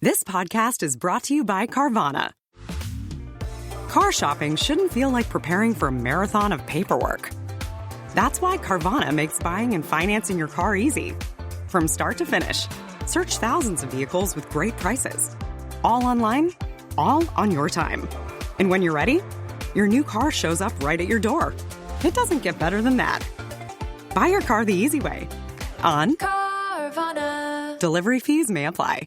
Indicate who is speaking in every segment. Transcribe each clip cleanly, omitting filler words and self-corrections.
Speaker 1: This podcast is brought to you by Carvana. Car shopping shouldn't feel like preparing for a marathon of paperwork. That's why Carvana makes buying and financing your car easy. From start to finish, search thousands of vehicles with great prices. All online, all on your time. And when you're ready, your new car shows up right at your door. It doesn't get better than that. Buy your car the easy way. On Carvana. Delivery fees may apply.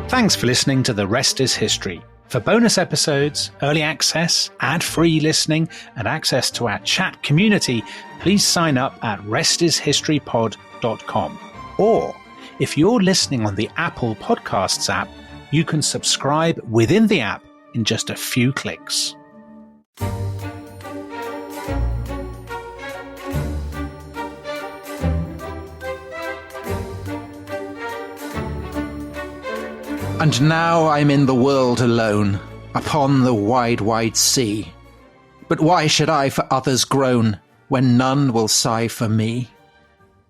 Speaker 2: Thanks for listening to The Rest is History. For bonus episodes, early access, ad-free listening, and access to our chat community, please sign up at restishistorypod.com. Or, if you're listening on the Apple Podcasts app, you can subscribe within the app in just a few clicks. And now I'm in the world alone, upon the wide, wide sea. But why should I for others groan, when none will sigh for me?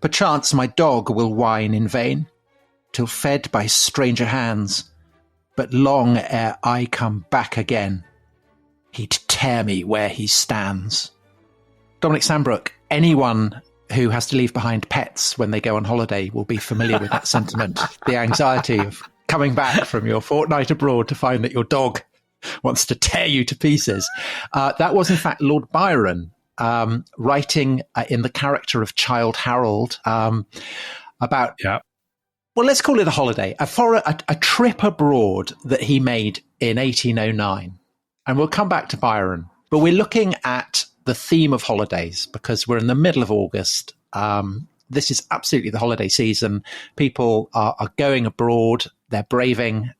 Speaker 2: Perchance my dog will whine in vain, till fed by stranger hands. But long ere I come back again, he'd tear me where he stands. Dominic Sambrook, anyone who has to leave behind pets when they go on holiday will be familiar with that sentiment. The anxiety of coming back from your fortnight abroad to find that your dog wants to tear you to pieces. That was, in fact, Lord Byron writing in the character of Childe Harold about, well, let's call it a holiday, a trip abroad that he made in 1809. And we'll come back to Byron. But we're looking at the theme of holidays because we're in the middle of August. This is absolutely the holiday season. People are going abroad. They're braving,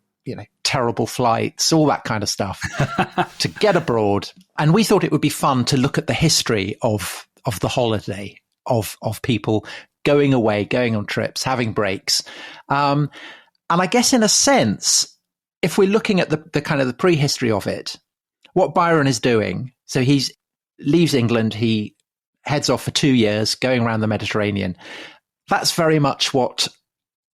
Speaker 2: terrible flights, all that kind of stuff to get abroad. And we thought it would be fun to look at the history of the holiday, of people going away, going on trips, having breaks. And I guess in a sense, if we're looking at the kind of the prehistory of it, what Byron is doing, so he leaves England, he heads off for 2 years going around the Mediterranean. That's very much what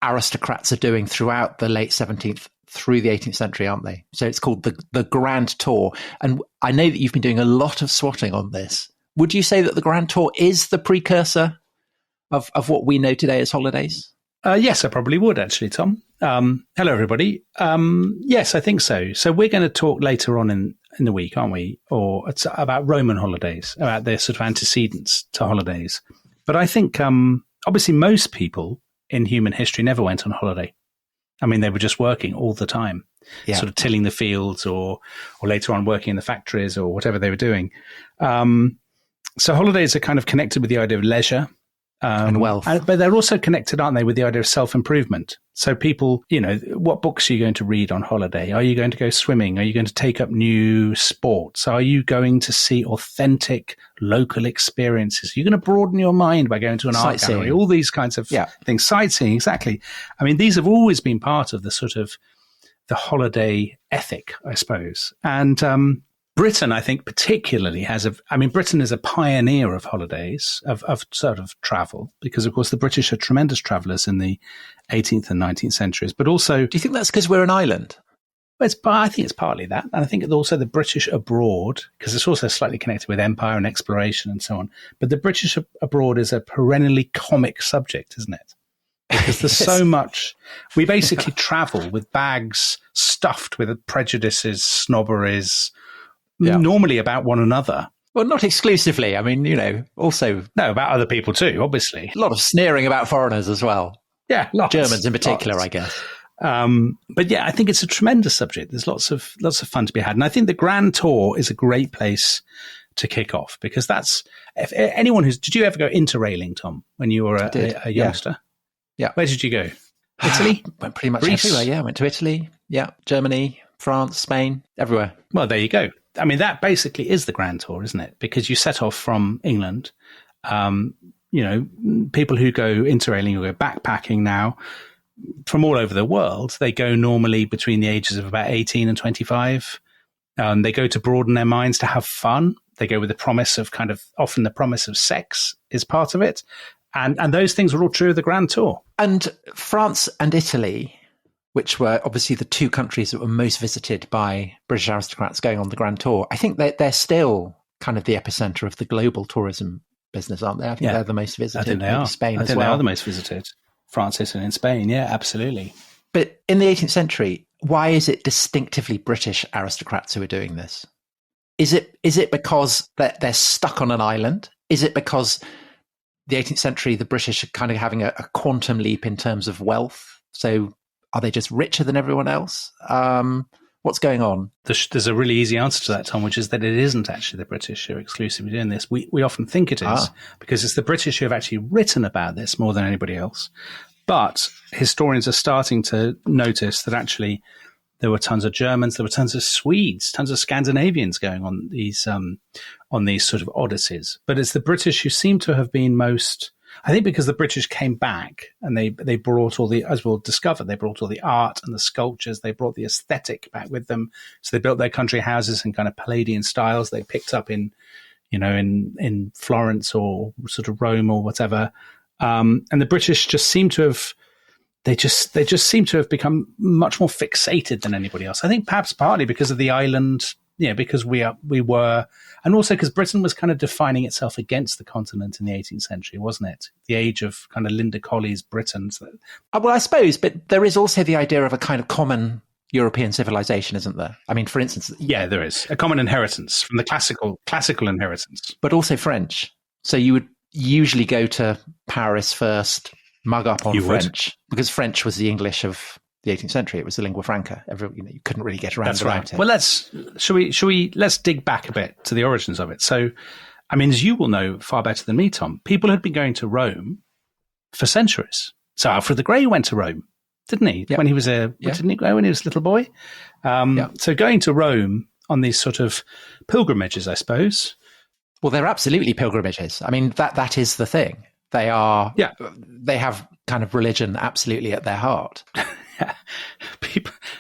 Speaker 2: aristocrats are doing throughout the late 17th through the 18th century, aren't they? So it's called the Grand Tour. And I know that you've been doing a lot of swatting on this. Would you say that the Grand Tour is the precursor of what we know today as holidays?
Speaker 3: Yes, I probably would actually, Tom. Hello, everybody. Yes, I think so. So we're going to talk later on in the week, aren't we? Or it's about Roman holidays, about their sort of antecedents to holidays. But I think obviously most people in human history never went on holiday. I mean, they were just working all the time, sort of tilling the fields or later on working in the factories or whatever they were doing. So holidays are kind of connected with the idea of leisure.
Speaker 2: And wealth.
Speaker 3: But they're also connected, aren't they, with the idea of self-improvement. So people, what books are you going to read on holiday? Are you going to go swimming? Are you going to take up new sports? Are you going to see authentic local experiences? You're going to broaden your mind by going to an art gallery, all these kinds of things. Sightseeing, exactly. I mean, these have always been part of the sort of the holiday ethic, I suppose. And Britain, I think, particularly Britain is a pioneer of holidays, of sort of travel, because, of course, the British are tremendous travellers in the 18th and 19th centuries. But also,
Speaker 2: do you think that's because we're an island?
Speaker 3: I think it's partly that. And I think also the British abroad, because it's also slightly connected with empire and exploration and so on. But the British abroad is a perennially comic subject, isn't it? Because there's so much. We basically travel with bags stuffed with prejudices, snobberies, normally about one another.
Speaker 2: Well, not exclusively. I mean, also...
Speaker 3: No, about other people too, obviously.
Speaker 2: A lot of sneering about foreigners as well.
Speaker 3: Yeah, lots.
Speaker 2: Germans in particular, I guess.
Speaker 3: But yeah, I think it's a tremendous subject. There's lots of fun to be had. And I think the Grand Tour is a great place to kick off because that's... If anyone did you ever go interrailing, Tom, when you were a youngster?
Speaker 2: Yeah.
Speaker 3: Where did you go? Italy?
Speaker 2: Went pretty much
Speaker 3: Greece?
Speaker 2: everywhere, yeah. Went to Italy, Germany, France, Spain, everywhere.
Speaker 3: Well, there you go. I mean, that basically is the Grand Tour, isn't it? Because you set off from England. People who go interrailing, who go backpacking now from all over the world, they go normally between the ages of about 18 and 25. They go to broaden their minds, to have fun. They go with the promise of often the promise of sex is part of it. And those things are all true of the Grand Tour.
Speaker 2: And France and Italy, which were obviously the two countries that were most visited by British aristocrats going on the Grand Tour, I think they're still kind of the epicenter of the global tourism business, aren't they? I think they're the most visited.
Speaker 3: I think they are.
Speaker 2: Spain
Speaker 3: I
Speaker 2: as
Speaker 3: think
Speaker 2: well.
Speaker 3: they are the most visited. France and in Spain, yeah, absolutely.
Speaker 2: But in the 18th century, why is it distinctively British aristocrats who are doing this? Is it because they're stuck on an island? Is it because the 18th century, the British are kind of having a quantum leap in terms of wealth? So are they just richer than everyone else? What's going on?
Speaker 3: There's a really easy answer to that, Tom, which is that it isn't actually the British who are exclusively doing this. We often think it is because it's the British who have actually written about this more than anybody else. But historians are starting to notice that actually there were tons of Germans, there were tons of Swedes, tons of Scandinavians going on these sort of odysseys. But it's the British who seem to have been most, I think, because the British came back and they brought all the, as we'll discover, they brought all the art and the sculptures, they brought the aesthetic back with them. So they built their country houses in kind of Palladian styles. They picked up in Florence or sort of Rome or whatever. And the British just seem to have, they just seem to have become much more fixated than anybody else. I think perhaps partly because of the island, because we were, and also because Britain was kind of defining itself against the continent in the 18th century, wasn't it? The age of kind of Linda Colley's Britain.
Speaker 2: Well, I suppose, but there is also the idea of a kind of common European civilization, isn't there? I mean, for instance,
Speaker 3: yeah, there is a common inheritance from the classical inheritance,
Speaker 2: but also French. So you would usually go to Paris first, mug up on French, because French was the English of the 18th century. It was the lingua franca. You couldn't really get around.
Speaker 3: That's right. Well, let's dig back a bit to the origins of it. So, I mean, as you will know far better than me, Tom, people had been going to Rome for centuries. So Alfred the Grey went to Rome, didn't he? Yep. When he was didn't he go when he was a little boy? So going to Rome on these sort of pilgrimages, I suppose.
Speaker 2: Well, they're absolutely pilgrimages. I mean, that is the thing. They are. Yeah. They have kind of religion absolutely at their heart.
Speaker 3: Yeah.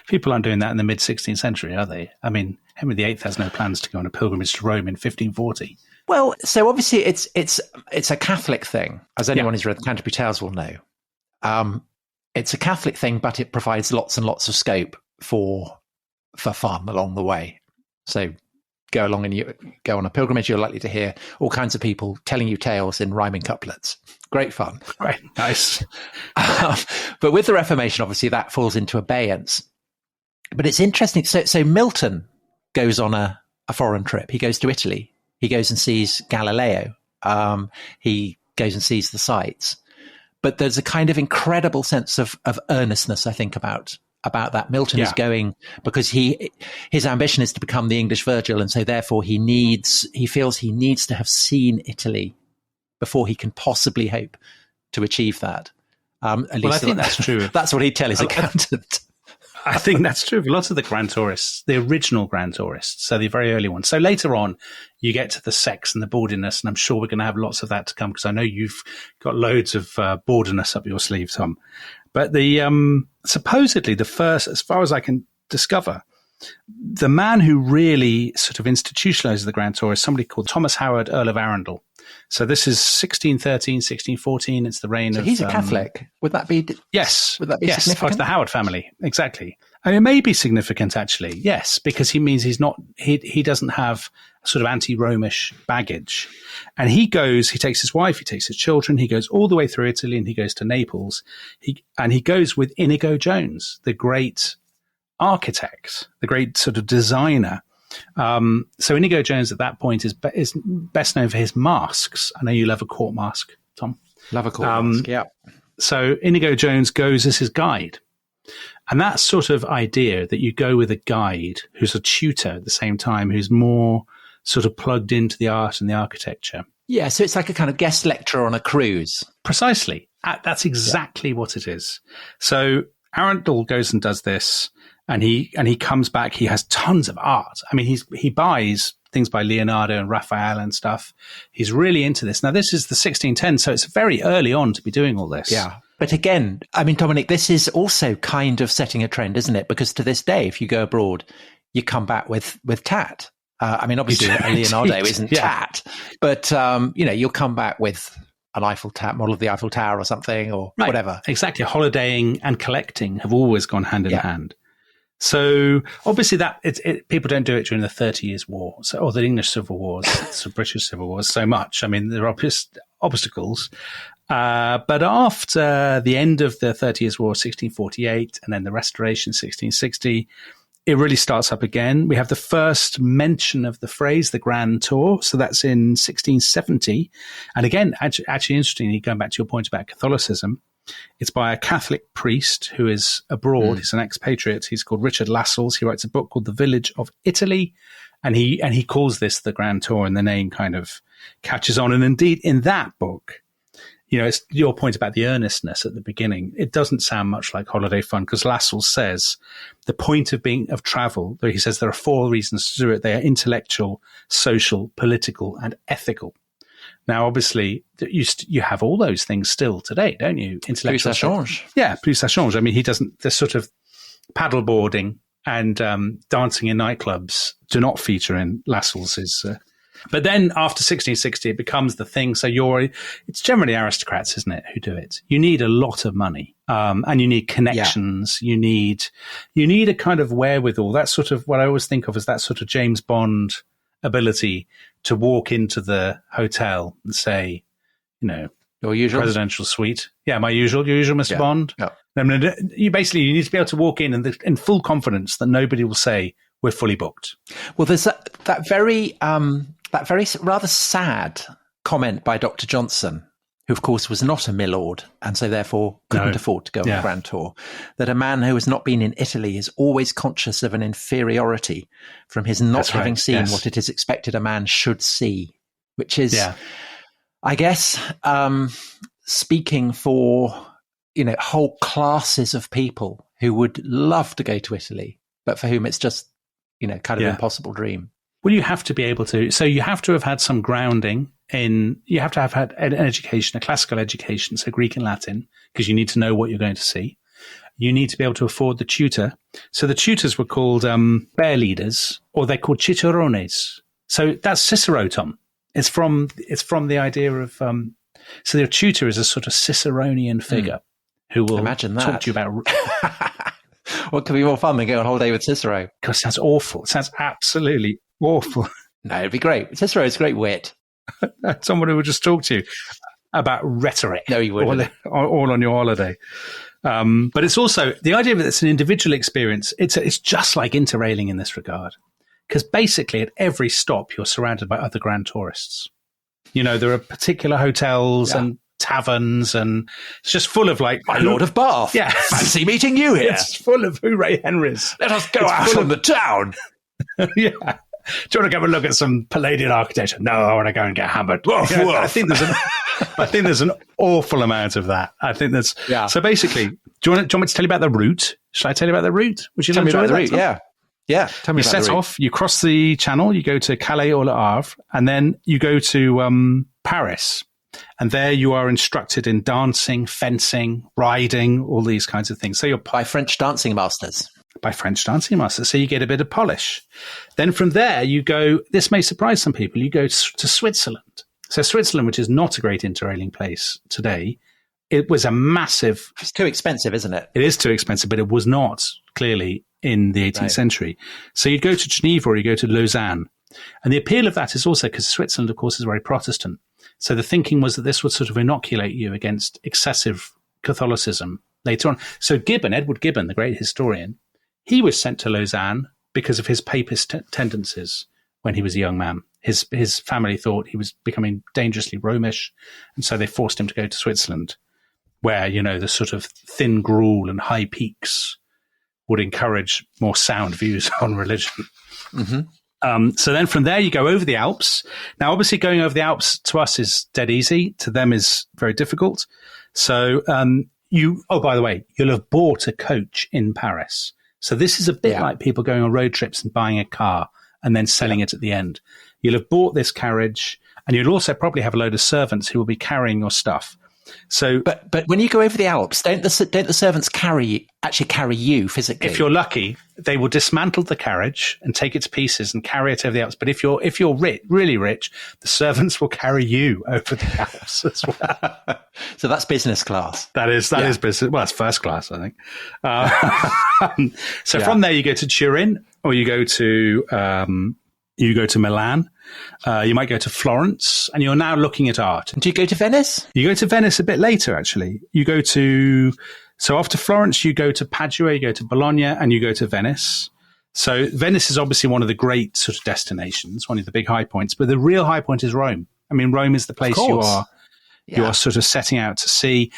Speaker 3: People aren't doing that in the mid 16th century, are they? I mean, Henry VIII has no plans to go on a pilgrimage to Rome in 1540.
Speaker 2: Well, so obviously it's a Catholic thing, as anyone who's read the Canterbury Tales will know. It's a Catholic thing, but it provides lots and lots of scope for fun along the way. So go along and you go on a pilgrimage, you're likely to hear all kinds of people telling you tales in rhyming couplets. Great fun.
Speaker 3: Right, nice.
Speaker 2: But with the Reformation, obviously, that falls into abeyance. But it's interesting. So Milton goes on a foreign trip. He goes to Italy. He goes and sees Galileo. He goes and sees the sights. But there's a kind of incredible sense of earnestness, I think, about that. Milton is going because his ambition is to become the English Virgil, and so therefore he feels he needs to have seen Italy before he can possibly hope to achieve that. At least
Speaker 3: I think that's true.
Speaker 2: That's what he'd tell his accountant.
Speaker 3: I think that's true of lots of the Grand Tourists, the original Grand Tourists, so the very early ones. So later on, you get to the sex and the bawdiness, and I'm sure we're going to have lots of that to come because I know you've got loads of bawdiness up your sleeve, Tom. But supposedly the first, as far as I can discover, the man who really sort of institutionalized the Grand Tour is somebody called Thomas Howard, Earl of Arundel. So this is 1613, 1614. It's the reign of...
Speaker 2: he's a Catholic. Would that be...
Speaker 3: Yes.
Speaker 2: Would that be significant?
Speaker 3: Part of the Howard family. Exactly. I mean, it may be significant, actually. Yes, because he means he's not... He doesn't have sort of anti-Romish baggage. And he takes his wife, he takes his children, he goes all the way through Italy and he goes to Naples. He goes with Inigo Jones, the great architect, the great sort of designer. So Inigo Jones at that point is best known for his masks. I know you love a court mask, Tom.
Speaker 2: Love a court mask, yeah.
Speaker 3: So Inigo Jones goes as his guide. And that sort of idea that you go with a guide who's a tutor at the same time, who's more sort of plugged into the art and the architecture.
Speaker 2: Yeah, so it's like a kind of guest lecturer on a cruise.
Speaker 3: Precisely. That's exactly what it is. So Arundel goes and does this, and he comes back. He has tons of art. I mean, he buys things by Leonardo and Raphael and stuff. He's really into this. Now, this is the 1610s, so it's very early on to be doing all this.
Speaker 2: Yeah. But again, I mean, Dominic, this is also kind of setting a trend, isn't it? Because to this day, if you go abroad, you come back with tat. I mean, obviously, Leonardo isn't tat, but, you'll come back with an Eiffel Tower, model of the Eiffel Tower or something, or
Speaker 3: right.
Speaker 2: whatever.
Speaker 3: Exactly. Holidaying and collecting have always gone hand in hand. So obviously people don't do it during the 30 Years' War, or the English Civil Wars, the British Civil Wars so much. I mean, there are obstacles. But after the end of the 30 Years' War, 1648, and then the Restoration, 1660, it really starts up again. We have the first mention of the phrase, the Grand Tour. So that's in 1670. And again, actually interestingly, going back to your point about Catholicism, it's by a Catholic priest who is abroad. He's an expatriate. He's called Richard Lascelles. He writes a book called The Village of Italy. And he calls this the Grand Tour, and the name kind of catches on. And indeed, in that book, it's your point about the earnestness at the beginning. It doesn't sound much like holiday fun, because Lascelles says the point of travel, though he says there are 4 reasons to do it. They are intellectual, social, political, and ethical. Now, obviously, you have all those things still today, don't you? Intellectual.
Speaker 2: Plus ça change.
Speaker 3: Yeah, plus ça change. I mean, the sort of paddleboarding and dancing in nightclubs do not feature in Lascelles's. But then after 1660, it becomes the thing. So it's generally aristocrats, isn't it, who do it? You need a lot of money, and you need connections. Yeah. You need a kind of wherewithal. That's sort of what I always think of as that sort of James Bond ability to walk into the hotel and say,
Speaker 2: your usual
Speaker 3: presidential suite. Yeah, your usual, Mr. Bond. Yeah. I mean, you need to be able to walk in and in full confidence that nobody will say we're fully booked.
Speaker 2: Well, there's that very rather sad comment by Dr. Johnson, who of course was not a milord and so therefore couldn't afford to go on the Grand Tour, that a man who has not been in Italy is always conscious of an inferiority from his not having seen what it is expected a man should see, which is, I guess, speaking for, whole classes of people who would love to go to Italy, but for whom it's just, kind of an impossible dream.
Speaker 3: Well, you have to be able to. So you have to have had some grounding you have to have had an education, a classical education, so Greek and Latin, because you need to know what you're going to see. You need to be able to afford the tutor. So the tutors were called bear leaders, or they're called cicerones. So that's Cicero, Tom. It's from the idea of so their tutor is a sort of Ciceronian figure who will talk to you about.
Speaker 2: What could be more fun than going on holiday with Cicero?
Speaker 3: Because it sounds awful. It sounds absolutely awful.
Speaker 2: No, it'd be great. Cicero is great wit.
Speaker 3: Someone who would just talk to you about rhetoric.
Speaker 2: No, he wouldn't.
Speaker 3: All on your holiday. But it's also the idea that it's an individual experience. It's just like interrailing in this regard, because basically at every stop you're surrounded by other grand tourists. There are particular hotels and taverns, and it's just full of like
Speaker 2: my Lord of Bath.
Speaker 3: Yeah,
Speaker 2: fancy meeting you here.
Speaker 3: It's full of hooray Henrys.
Speaker 2: Let us go out from the town.
Speaker 3: Yeah. Do you want to go and look at some Palladian architecture? No, I want to go and get hammered.
Speaker 2: Woof, woof.
Speaker 3: I think there's an awful amount of that. I think that's So basically, do you want me to tell you about the route? Should I tell you about the route? Would you
Speaker 2: tell me about the route?
Speaker 3: Tom?
Speaker 2: Yeah. Tell me
Speaker 3: about
Speaker 2: the route.
Speaker 3: You set off, you cross the channel, you go to Calais or Le Havre, and then you go to Paris. And there you are instructed in dancing, fencing, riding, all these kinds of things. So you're
Speaker 2: by French dancing masters.
Speaker 3: So you get a bit of polish. Then from there you go, this may surprise some people, you go to Switzerland. So Switzerland, which is not a great interrailing place today, it was a massive...
Speaker 2: It's too expensive, isn't it?
Speaker 3: It is too expensive, but it was not, clearly, in the 18th century. So you'd go to Geneva or you go to Lausanne. And the appeal of that is also because Switzerland, of course, is very Protestant. So the thinking was that this would sort of inoculate you against excessive Catholicism later on. So Edward Gibbon, the great historian, he was sent to Lausanne because of his papist tendencies when he was a young man. His family thought he was becoming dangerously Romish, and so they forced him to go to Switzerland, where, the sort of thin gruel and high peaks would encourage more sound views on religion. Mm-hmm. So then from there you go over the Alps. Now, obviously going over the Alps to us is dead easy. To them is very difficult. So by the way, you'll have bought a coach in Paris. So this is a bit like people going on road trips and buying a car and then selling it at the end. You'll have bought this carriage, and you'll also probably have a load of servants who will be carrying your stuff. So,
Speaker 2: but when you go over the Alps, don't the servants actually carry you physically?
Speaker 3: if you're lucky, they will dismantle the carriage and take it to pieces and carry it over the Alps. But if you're rich, really rich, the servants will carry you over the Alps as well.
Speaker 2: So that's business class.
Speaker 3: That is business. Well, it's first class, I think. So from there, you go to Turin, or you go to Milan. You might go to Florence, and you're now looking at art.
Speaker 2: Do you go to Venice?
Speaker 3: You go to Venice a bit later, actually. So after Florence, you go to Padua, you go to Bologna, and you go to Venice. So Venice is obviously one of the great sort of destinations, one of the big high points. But the real high point is Rome. I mean, Rome is the place you are sort of setting out to see.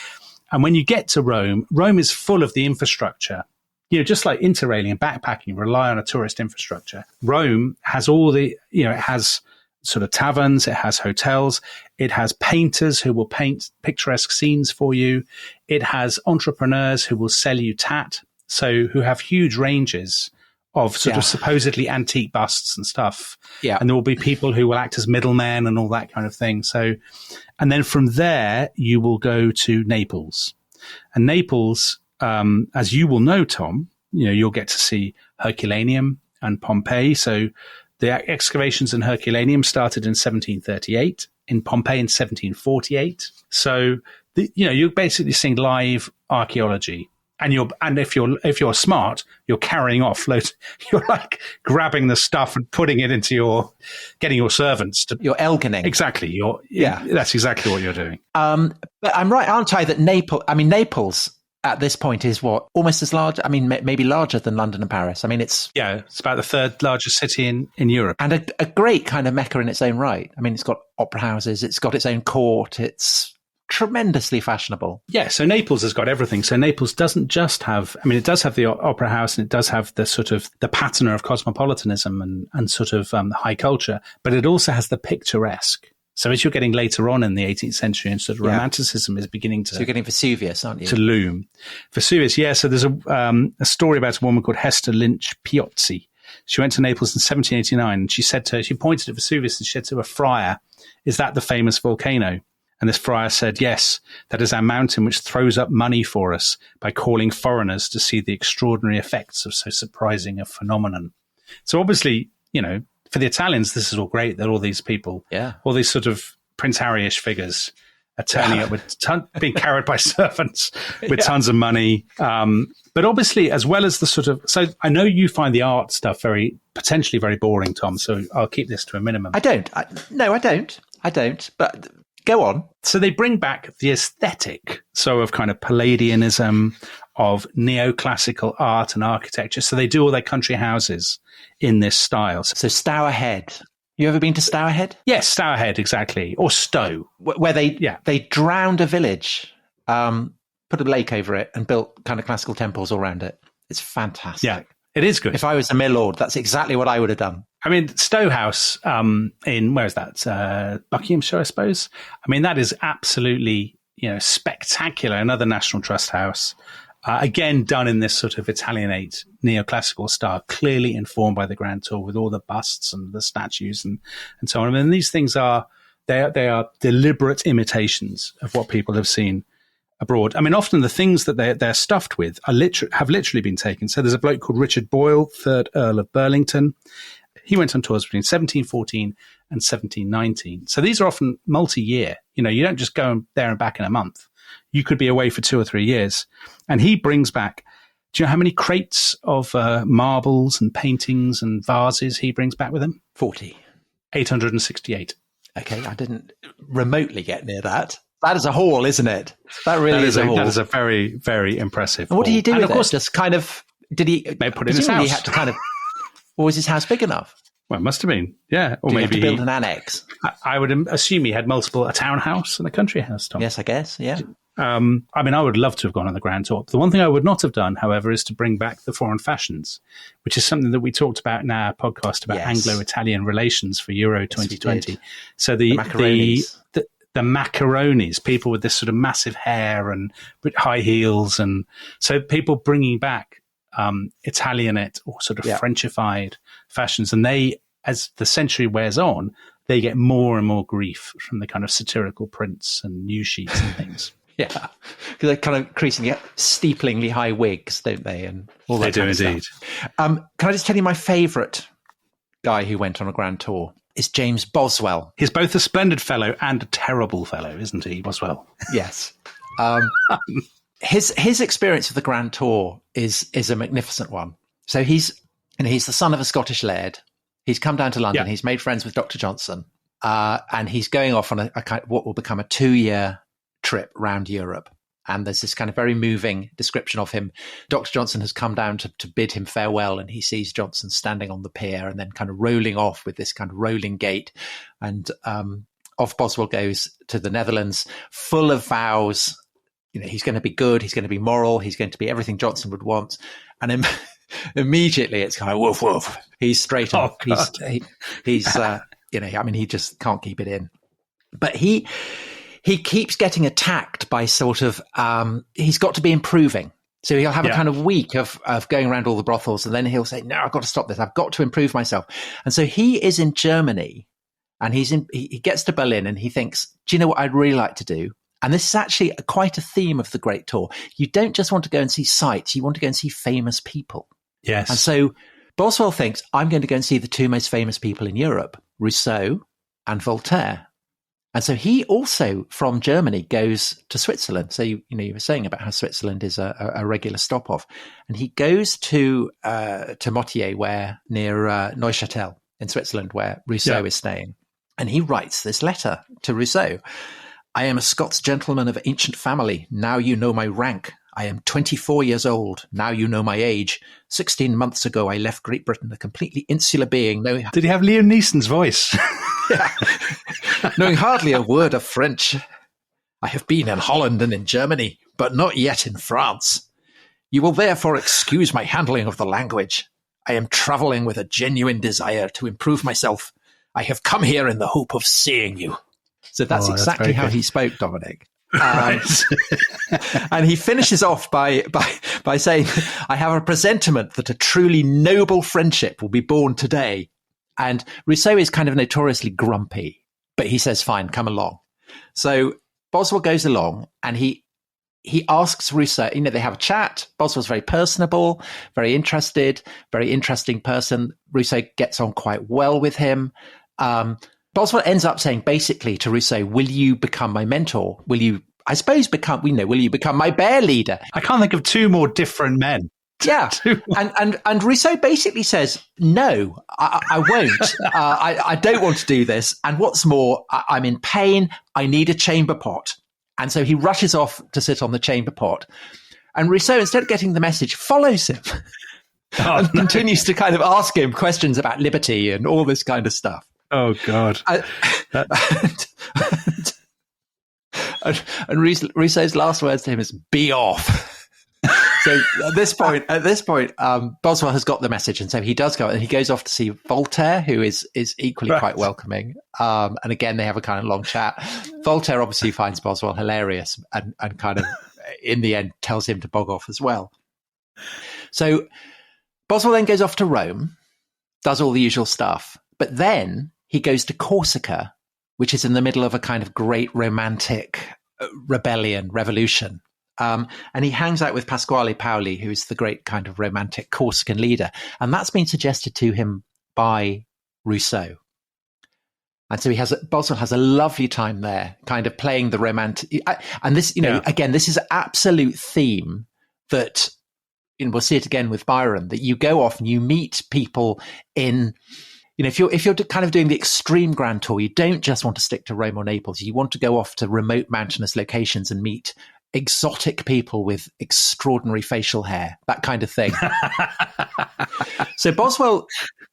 Speaker 3: And when you get to Rome, Rome is full of the infrastructure. Just like interrailing and backpacking rely on a tourist infrastructure. Rome has all the, it has sort of taverns, it has hotels, it has painters who will paint picturesque scenes for you. It has entrepreneurs who will sell you tat, so who have huge ranges of sort of supposedly antique busts and stuff. Yeah. And there will be people who will act as middlemen and all that kind of thing. So, and then from there, you will go to Naples. And Naples, as you will know, Tom, you'll get to see Herculaneum and Pompeii. So the excavations in Herculaneum started in 1738, in Pompeii in 1748. So you're basically seeing live archaeology. And if you're smart, you're carrying off loads. You're like grabbing the stuff and putting it into getting your servants to.
Speaker 2: You're elgining.
Speaker 3: Exactly. That's exactly what you're doing.
Speaker 2: But I'm right, aren't I? That Naples at this point is what, almost as large. I mean, maybe larger than London and Paris. I mean, it's
Speaker 3: about the third largest city in Europe,
Speaker 2: and a great kind of mecca in its own right. I mean, it's got opera houses. It's got its own court. It's tremendously fashionable.
Speaker 3: Yeah, so Naples has got everything. So Naples doesn't just have, it does have the opera house, and it does have the sort of the patina of cosmopolitanism and sort of high culture, but it also has the picturesque. So as you're getting later on in the 18th century, and sort of romanticism is beginning to...
Speaker 2: So you're getting Vesuvius, aren't you?
Speaker 3: To loom. Vesuvius, yeah. So there's a story about a woman called Hester Lynch Piozzi. She went to Naples in 1789, and she pointed at Vesuvius and said to a friar, "Is that the famous volcano?" And this friar said, "Yes, that is our mountain which throws up money for us by calling foreigners to see the extraordinary effects of so surprising a phenomenon." So obviously, for the Italians, this is all great that all these people, all these sort of Prince Harry-ish figures are turning up with being carried by servants with tons of money. But obviously, as well as the sort of, so I know you find the art stuff potentially very boring, Tom. So I'll keep this to a minimum.
Speaker 2: I don't. I don't. But go on.
Speaker 3: So they bring back the aesthetic, so of kind of Palladianism, of neoclassical art and architecture. So they do all their country houses in this style.
Speaker 2: So Stour Head. You ever been to Stour Head?
Speaker 3: Yes, Stour Head, exactly. Or Stowe.
Speaker 2: Where they drowned a village, put a lake over it, and built kind of classical temples all around it. It's fantastic.
Speaker 3: Yeah, it is good.
Speaker 2: If I was a milord, that's exactly what I would have done.
Speaker 3: I mean, Stowe House in, where is that? Buckinghamshire, I suppose. I mean, that is absolutely, spectacular. Another National Trust house. Again, done in this sort of Italianate neoclassical style, clearly informed by the Grand Tour with all the busts and the statues and so on. I mean, these things they are deliberate imitations of what people have seen abroad. I mean, often the things that they're stuffed with have literally been taken. So there's a bloke called Richard Boyle, 3rd Earl of Burlington. He went on tours between 1714 and 1719. So these are often multi-year. You don't just go there and back in a month. You could be away for 2 or 3 years. And he brings back, do you know how many crates of marbles and paintings and vases he brings back with him?
Speaker 2: 40.
Speaker 3: 868.
Speaker 2: Okay, I didn't remotely get near that. That is a haul, isn't it? That really is a haul.
Speaker 3: That is a very, very impressive
Speaker 2: haul. What did he do
Speaker 3: with
Speaker 2: it? Just kind of, did he
Speaker 3: put it in his house?
Speaker 2: He had to kind of, or was his house big enough?
Speaker 3: Well, it must have been, yeah. Or
Speaker 2: did
Speaker 3: maybe
Speaker 2: he have to build an annex?
Speaker 3: I would assume he had a townhouse and a country house, Tom.
Speaker 2: Yes, I guess, yeah.
Speaker 3: I mean, I would love to have gone on the Grand Tour. The one thing I would not have done, however, is to bring back the foreign fashions, which is something that we talked about in our podcast about Anglo-Italian relations for Euro 2020. So the macaronis, people with this sort of massive hair and with high heels. And so people bringing back Italianate or sort of Frenchified fashions. And they, as the century wears on, they get more and more grief from the kind of satirical prints and news sheets and things.
Speaker 2: Yeah, because they're kind of increasingly steeplingly high wigs, don't they? And all that.
Speaker 3: They do indeed.
Speaker 2: Can I just tell you my favourite guy who went on a grand tour is James Boswell.
Speaker 3: He's both a splendid fellow and a terrible fellow, isn't he, Boswell?
Speaker 2: Yes. His experience of the grand tour is a magnificent one. So he's the son of a Scottish laird. He's come down to London. Yeah. He's made friends with Dr. Johnson, and he's going off on a kind of what will become a 2-year trip around Europe. And there's this kind of very moving description of him. Dr. Johnson has come down to bid him farewell, and he sees Johnson standing on the pier and then kind of rolling off with this kind of rolling gait. And off Boswell goes to the Netherlands, full of vows. He's going to be good, he's going to be moral, he's going to be everything Johnson would want. And immediately it's kind of woof, woof. He's straight off. He's he just can't keep it in. But he keeps getting attacked by sort of, he's got to be improving. So he'll have a kind of week of going around all the brothels, and then he'll say, no, I've got to stop this. I've got to improve myself. And so he is in Germany, and he gets to Berlin, and he thinks, do you know what I'd really like to do? And this is actually quite a theme of the Great Tour. You don't just want to go and see sights. You want to go and see famous people.
Speaker 3: Yes.
Speaker 2: And so Boswell thinks, I'm going to go and see the two most famous people in Europe, Rousseau and Voltaire. And so he also, from Germany, goes to Switzerland. So, you were saying about how Switzerland is a regular stop off. And he goes to Motier, near Neuchâtel in Switzerland, where Rousseau is staying. And he writes this letter to Rousseau. I am a Scots gentleman of ancient family. Now you know my rank. I am 24 years old. Now you know my age. 16 months ago, I left Great Britain, a completely insular being.
Speaker 3: Did he have Liam Neeson's voice?
Speaker 2: Knowing hardly a word of French. I have been in Holland and in Germany, but not yet in France. You will therefore excuse my handling of the language. I am travelling with a genuine desire to improve myself. I have come here in the hope of seeing you. So that's exactly how he spoke, Dominic. And he finishes off by saying, I have a presentiment that a truly noble friendship will be born today. And Rousseau is kind of notoriously grumpy, but he says, fine, come along. So Boswell goes along, and he asks Rousseau, they have a chat. Boswell's very personable, very interested, very interesting person. Rousseau gets on quite well with him. Boswell ends up saying basically to Rousseau, will you become my mentor? Will you become my bear leader?
Speaker 3: I can't think of two more different men.
Speaker 2: Yeah. And Rousseau basically says, no, I won't. I don't want to do this. And what's more, I'm in pain. I need a chamber pot. And so he rushes off to sit on the chamber pot. And Rousseau, instead of getting the message, follows him and continues to kind of ask him questions about liberty and all this kind of stuff.
Speaker 3: Oh, God.
Speaker 2: And Rousseau's last words to him is, be off. So at this point, Boswell has got the message, and so he does go, and he goes off to see Voltaire, who is equally quite welcoming. And again, they have a kind of long chat. Voltaire obviously finds Boswell hilarious, and kind of, in the end, tells him to bog off as well. So Boswell then goes off to Rome, does all the usual stuff, but then he goes to Corsica, which is in the middle of a kind of great romantic revolution. And he hangs out with Pasquale Paoli, who is the great kind of romantic Corsican leader. And that's been suggested to him by Rousseau. And so Boswell has a lovely time there, kind of playing the romantic. And this, again, this is an absolute theme that, we'll see it again with Byron, that you go off and you meet people in... if you're kind of doing the extreme grand tour, you don't just want to stick to Rome or Naples. You want to go off to remote mountainous locations and meet exotic people with extraordinary facial hair, that kind of thing. So Boswell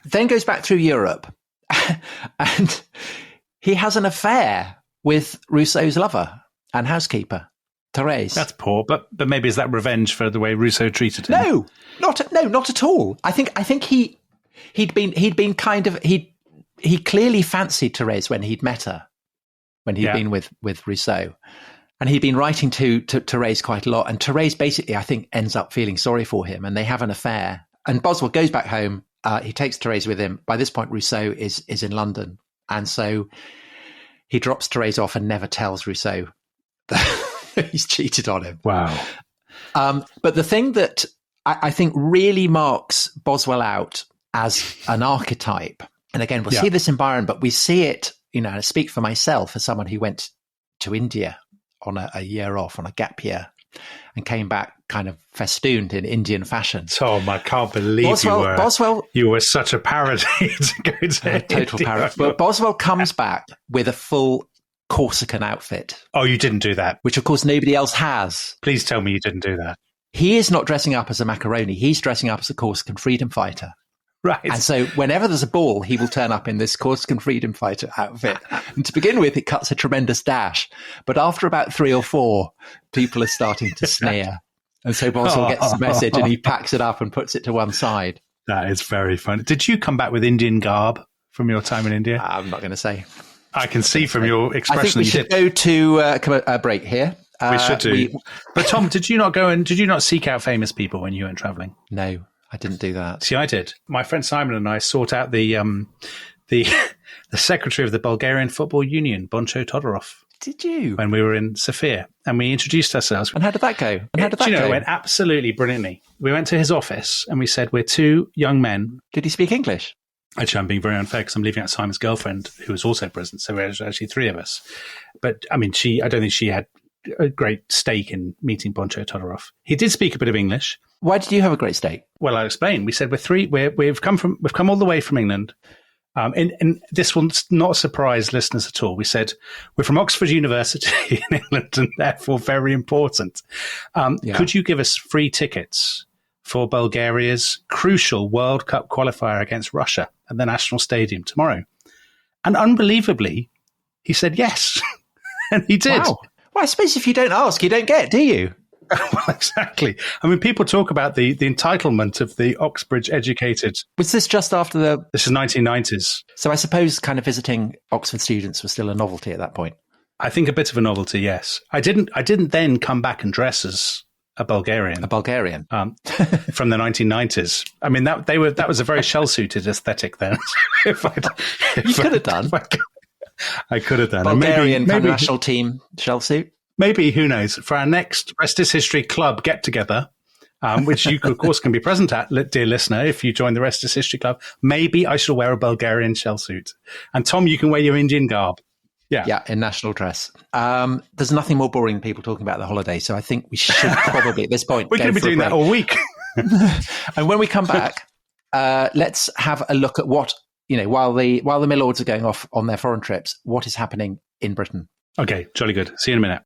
Speaker 2: then goes back through Europe, and he has an affair with Rousseau's lover and housekeeper, Therese.
Speaker 3: That's poor, but maybe is that revenge for the way Rousseau treated him?
Speaker 2: No, not at all. I think he'd been he clearly fancied Therese when he'd met her, when he'd been with Rousseau. And he'd been writing to Therese quite a lot. And Therese basically, I think, ends up feeling sorry for him, and they have an affair. And Boswell goes back home. He takes Therese with him. By this point, Rousseau is in London. And so he drops Therese off and never tells Rousseau he's cheated on him.
Speaker 3: Wow.
Speaker 2: But the thing that I think really marks Boswell out as an archetype, and again, we'll see this in Byron, but we see it, and I speak for myself as someone who went to India on a year off, on a gap year, and came back kind of festooned in Indian fashion.
Speaker 3: Tom, I can't believe you were such a parody to go to
Speaker 2: a total parody. But Boswell comes back with a full Corsican outfit.
Speaker 3: Oh, you didn't do that?
Speaker 2: Which, of course, nobody else has.
Speaker 3: Please tell me you didn't do that.
Speaker 2: He is not dressing up as a macaroni. He's dressing up as a Corsican freedom fighter.
Speaker 3: Right.
Speaker 2: And so whenever there's a ball, he will turn up in this Corsican freedom fighter outfit. And to begin with, it cuts a tremendous dash. But after about 3 or 4, people are starting to sneer. And so Boswell gets the message and he packs it up and puts it to one side.
Speaker 3: That is very funny. Did you come back with Indian garb from your time in India?
Speaker 2: I'm not going to say.
Speaker 3: I can see from your expression.
Speaker 2: I think we should go to a break here.
Speaker 3: We should do. But Tom, did you not seek out famous people when you went travelling?
Speaker 2: No, I didn't do that.
Speaker 3: See, I did. My friend Simon and I sought out the secretary of the Bulgarian Football Union, Boncho Todorov.
Speaker 2: Did you?
Speaker 3: When we were in Sofia, and we introduced ourselves.
Speaker 2: And how did that go?
Speaker 3: It went absolutely brilliantly. We went to his office and we said, we're 2 young men.
Speaker 2: Did he speak English?
Speaker 3: Actually, I'm being very unfair because I'm leaving out Simon's girlfriend, who was also present. So there's actually 3 of us. But I mean, I don't think she had a great stake in meeting Boncho Todorov. He did speak a bit of English.
Speaker 2: Why did you have a great stake?
Speaker 3: Well, I'll explain. We said we've come all the way from England. And this will not surprise listeners at all. We said we're from Oxford University in England and therefore very important. Could you give us free tickets for Bulgaria's crucial World Cup qualifier against Russia at the National Stadium tomorrow? And unbelievably, he said yes. And he did.
Speaker 2: Wow. Well, I suppose if you don't ask, you don't get, do you?
Speaker 3: Well, exactly. I mean, people talk about the entitlement of the Oxbridge-educated.
Speaker 2: Was this just after the...
Speaker 3: This is 1990s.
Speaker 2: So I suppose kind of visiting Oxford students was still a novelty at that point.
Speaker 3: I think a bit of a novelty, yes. I didn't then come back and dress as a Bulgarian.
Speaker 2: A Bulgarian.
Speaker 3: From the 1990s. I mean, that was a very shell-suited aesthetic then.
Speaker 2: You could have done.
Speaker 3: I could have done.
Speaker 2: Bulgarian maybe national team shell suit.
Speaker 3: Maybe, who knows, for our next Rest is History Club get-together, which you, of course, can be present at, dear listener, if you join the Rest is History Club, maybe I shall wear a Bulgarian shell suit. And Tom, you can wear your Indian garb. Yeah,
Speaker 2: in national dress. There's nothing more boring than people talking about the holiday, so I think we should probably, at this point,
Speaker 3: we're going to be doing that all week.
Speaker 2: And when we come back, let's have a look at what, while the Milords are going off on their foreign trips, what is happening in Britain.
Speaker 3: Okay, jolly good. See you in a minute.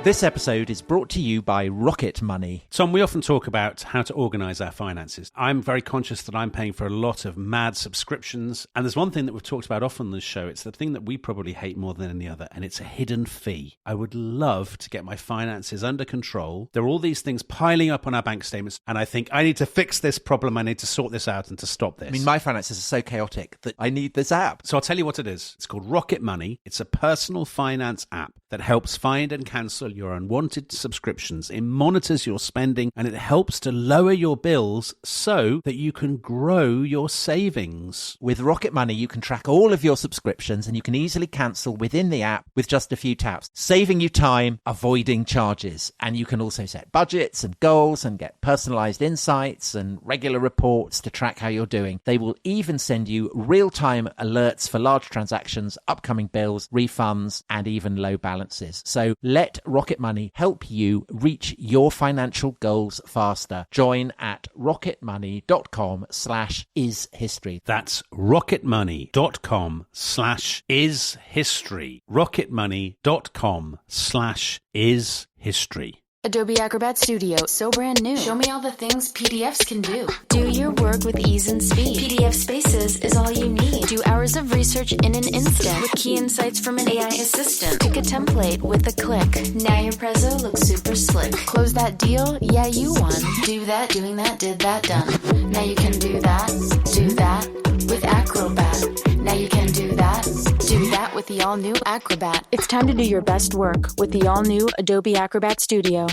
Speaker 4: This episode is brought to you by Rocket Money.
Speaker 5: Tom, we often talk about how to organise our finances. I'm very conscious that I'm paying for a lot of mad subscriptions. And there's one thing that we've talked about often on this show. It's the thing that we probably hate more than any other, and it's a hidden fee. I would love to get my finances under control. There are all these things piling up on our bank statements, and I think I need to fix this problem. I need to sort this out and to stop this.
Speaker 4: I mean, my finances are so chaotic that I need this app.
Speaker 5: So I'll tell you what it is. It's called Rocket Money. It's a personal finance app that helps find and cancel your unwanted subscriptions. It monitors your spending and it helps to lower your bills so that you can grow your savings.
Speaker 4: With Rocket Money, you can track all of your subscriptions and you can easily cancel within the app with just a few taps, saving you time, avoiding charges. And you can also set budgets and goals and get personalized insights and regular reports to track how you're doing. They will even send you real-time alerts for large transactions, upcoming bills, refunds, and even low balances. So let Rocket Money help you reach your financial goals faster. Join at rocketmoney.com/ishistory.
Speaker 5: That's rocketmoney.com/ishistory. rocketmoney.com/ishistory.
Speaker 6: Adobe Acrobat Studio, so brand new. Show me all the things PDFs can do. Do your work with ease and speed. PDF Spaces is all you need. Do hours of research in an instant with key insights from an AI assistant. Pick a template with a click. Now your prezzo looks super slick. Close that deal? Yeah, you won. Do that, doing that, did that, done. Now you can do that with Acrobat. Now you can do that with the all-new Acrobat. It's time to do your best work with the all-new Adobe Acrobat Studio.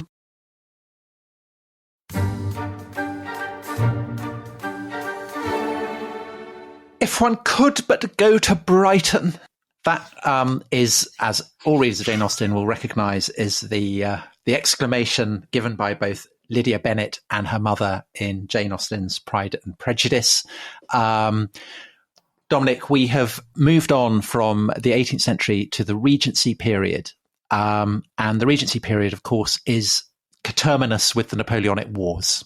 Speaker 2: If one could but go to Brighton. That is, as all readers of Jane Austen will recognise, is the exclamation given by both Lydia Bennet and her mother in Jane Austen's Pride and Prejudice. Dominic, we have moved on from the 18th century to the Regency period. And the Regency period, of course, is coterminous with the Napoleonic Wars.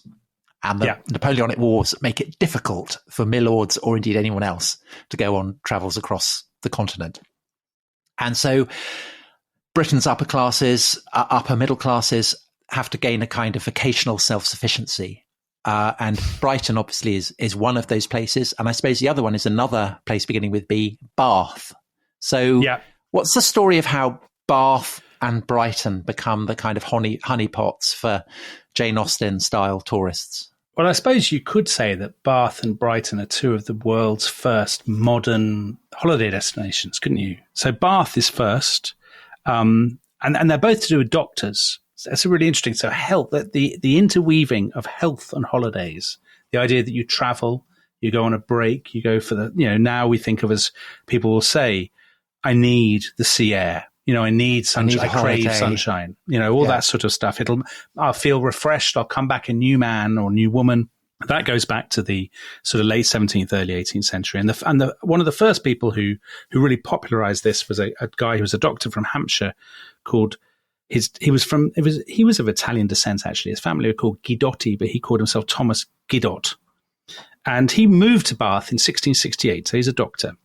Speaker 2: And the Napoleonic Wars make it difficult for milords or indeed anyone else to go on travels across the continent. And so Britain's upper classes, upper middle classes have to gain a kind of vocational self-sufficiency. And Brighton obviously is one of those places. And I suppose the other one is another place beginning with B, Bath. So what's the story of how Bath and Brighton become the kind of honeypots for Jane Austen style tourists?
Speaker 3: Well, I suppose you could say that Bath and Brighton are two of the world's first modern holiday destinations, couldn't you? So Bath is first, and they're both to do with doctors. That's really interesting. So health, the interweaving of health and holidays, the idea that you travel, you go on a break, you go for now we think of as people will say, I need the sea air. I need sunshine. I crave sunshine. That sort of stuff. I'll feel refreshed. I'll come back a new man or new woman. That goes back to the sort of late 17th, early 18th century. And one of the first people who really popularized this was a guy who was a doctor from Hampshire called he was of Italian descent, actually. His family were called Guidotti, but he called himself Thomas Guidot. And he moved to Bath in 1668. So he's a doctor.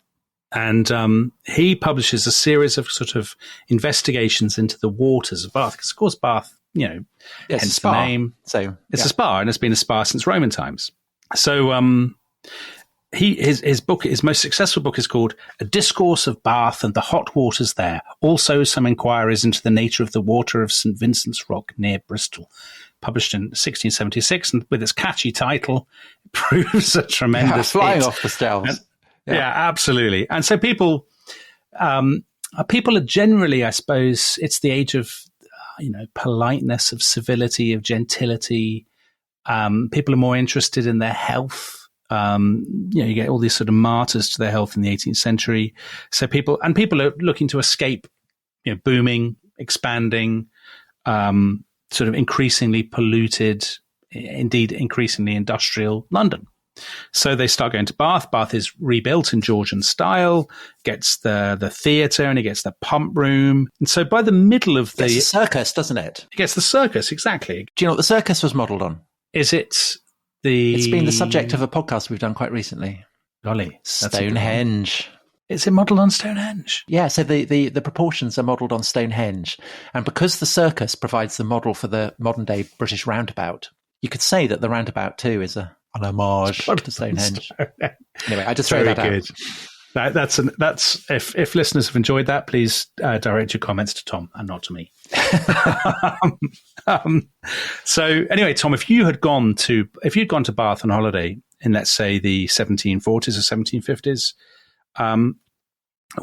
Speaker 3: And he publishes a series of sort of investigations into the waters of Bath. Because, of course, Bath, hence the name. So it's a spa, and it's been a spa since Roman times. So his most successful book is called A Discourse of Bath and the Hot Waters There. Also some inquiries into the nature of the water of St. Vincent's Rock near Bristol. Published in 1676, and with its catchy title, it proves a tremendous
Speaker 2: flying
Speaker 3: hit.
Speaker 2: Off the shelves.
Speaker 3: Yeah, absolutely. And so people are generally, I suppose, it's the age of, politeness, of civility, of gentility. People are more interested in their health. You get all these sort of martyrs to their health in the 18th century. So people are looking to escape, booming, expanding, sort of increasingly polluted, indeed increasingly industrial London. So they start going to Bath. Bath is rebuilt in Georgian style, gets the theatre, and it gets the pump room. And so by the middle of the...
Speaker 2: It's a circus, doesn't it?
Speaker 3: It gets the circus, exactly.
Speaker 2: Do you know what the circus was modelled on?
Speaker 3: Is it the...
Speaker 2: It's been the subject of a podcast we've done quite recently.
Speaker 3: Golly.
Speaker 2: Stonehenge.
Speaker 3: Is it modelled on Stonehenge?
Speaker 2: Yeah, so the proportions are modelled on Stonehenge. And because the circus provides the model for the modern-day British roundabout, you could say that the roundabout too is an homage to Stonehenge. Anyway, I just throw that out.
Speaker 3: That's if listeners have enjoyed that, please direct your comments to Tom and not to me. So anyway, Tom, if you'd gone to Bath on holiday in, let's say, the 1740s or 1750s,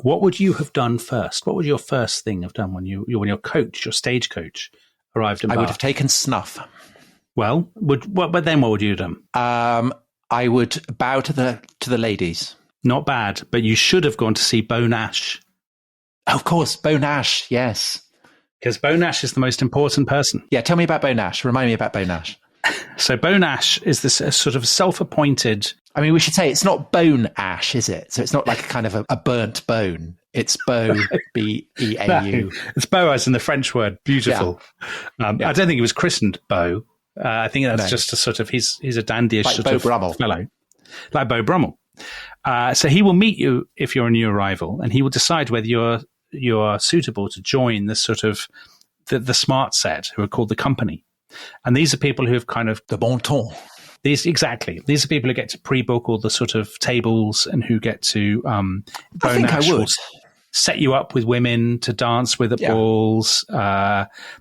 Speaker 3: what would you have done first? What would your first thing have done when your stagecoach arrived in Bath?
Speaker 2: I would have taken snuff.
Speaker 3: Well, but then what would you have done?
Speaker 2: I would bow to the ladies.
Speaker 3: Not bad, but you should have gone to see Beau Nash.
Speaker 2: Of course, Beau Nash, yes.
Speaker 3: Because Beau Nash is the most important person.
Speaker 2: Yeah, tell me about Beau Nash. Remind me about Beau Nash.
Speaker 3: So Beau Nash is this sort of self-appointed...
Speaker 2: I mean, we should say it's not bone ash, is it? So it's not like a kind of a burnt bone. It's Beau, B-E-A-U.
Speaker 3: No, it's Beau as in the French word, beautiful. Yeah. I don't think he was christened Beau. I think that's just a sort of, he's a dandyish
Speaker 2: like
Speaker 3: sort
Speaker 2: Beau
Speaker 3: of
Speaker 2: Brummel.
Speaker 3: fellow. Like Beau Brummel. So he will meet you if you're a new arrival, and he will decide whether you're suitable to join this sort of the smart set, who are called the company. And these are people who have kind of...
Speaker 2: The bon ton.
Speaker 3: These are people who get to pre-book all the sort of tables and who get to...
Speaker 2: I think I would.
Speaker 3: Set you up with women to dance with at balls.